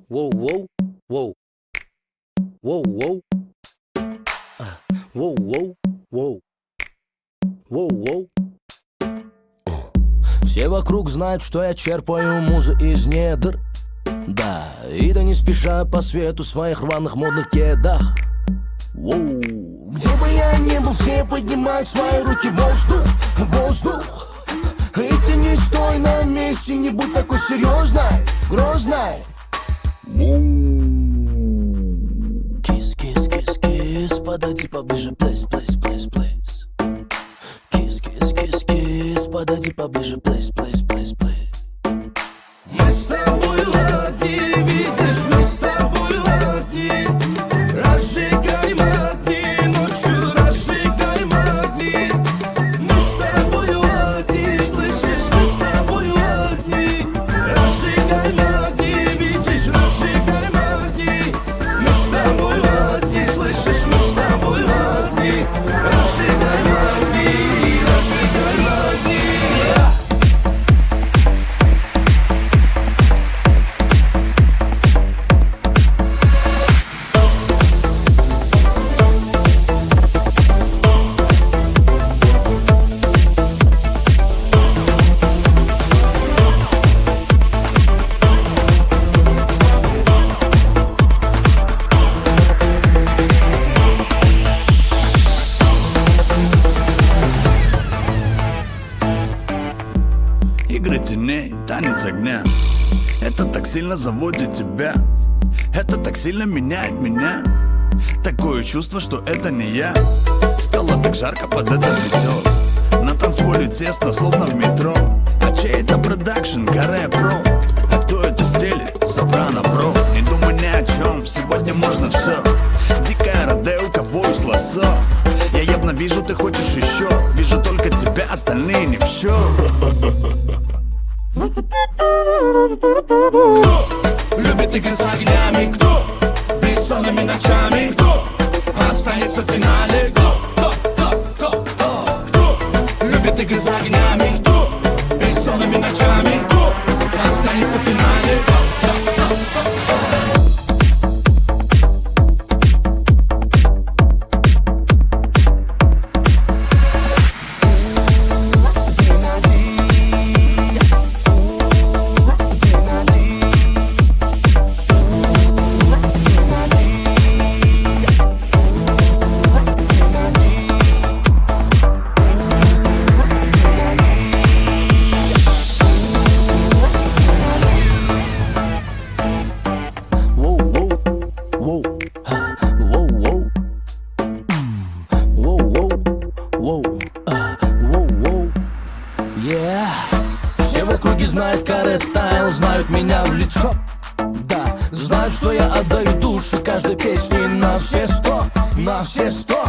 Воу, воу, воу. Воу, воу. Воу, воу, воу. Воу, воу. Все вокруг знают, что я черпаю музы из недр. Да, и да не спеша по свету в своих рваных модных кедах. Воу. Где бы я ни был, все поднимают свои руки в воздух, в воздух. И ты не стой на месте, не будь такой серьезной, грозной. Кис, кис, кис, кис, подойди поближе, плейс, плейс, плейс, плейс. Кис, кис, кис, кис, подойди поближе, плейс, плейс, плейс, плейс. Мы с тобой одни, видишь, мы с тобой одни. Разжигаем огни, ночью разжигаем огни. Мы с тобой одни, слышишь, мы с тобой одни. Разжигаем огни, видишь, разжигаем огни. Мы с тобой одни, слышишь, мы с тобой одни. Разжигаем огни, разжигаем огни. Игры теней, танец огня. Это так сильно заводит тебя. Это так сильно меняет меня. Такое чувство, что это не я. Стало так жарко под этот ветер. На танцполе тесно, словно в метро. А чей это продакшн, Гаре Про? А кто это стелит? Сопрано Бро. Не думай ни о чем, сегодня можно все. Дикая Родео, ковбой с лассо. Я явно вижу, ты хочешь еще. Вижу только тебя, остальные не в счет. Кто любит игры с огнями? Кто бессонными ночами? Кто останется в финале? Кто любит игры с огнями? Кто бессонными ночами? Кто останется в финале? Все в округе знают Каре Стайл, знают меня в лицо. Да, знают, что я отдаю душу каждой песне на все сто, на все сто.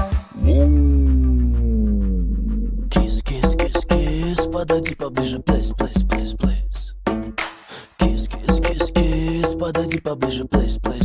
Кис, кис, кис, кис, подойди поближе, плейс, плейс, плейс, плейс. Кис, кис, кис, кис, подойди поближе, плейс, плейс.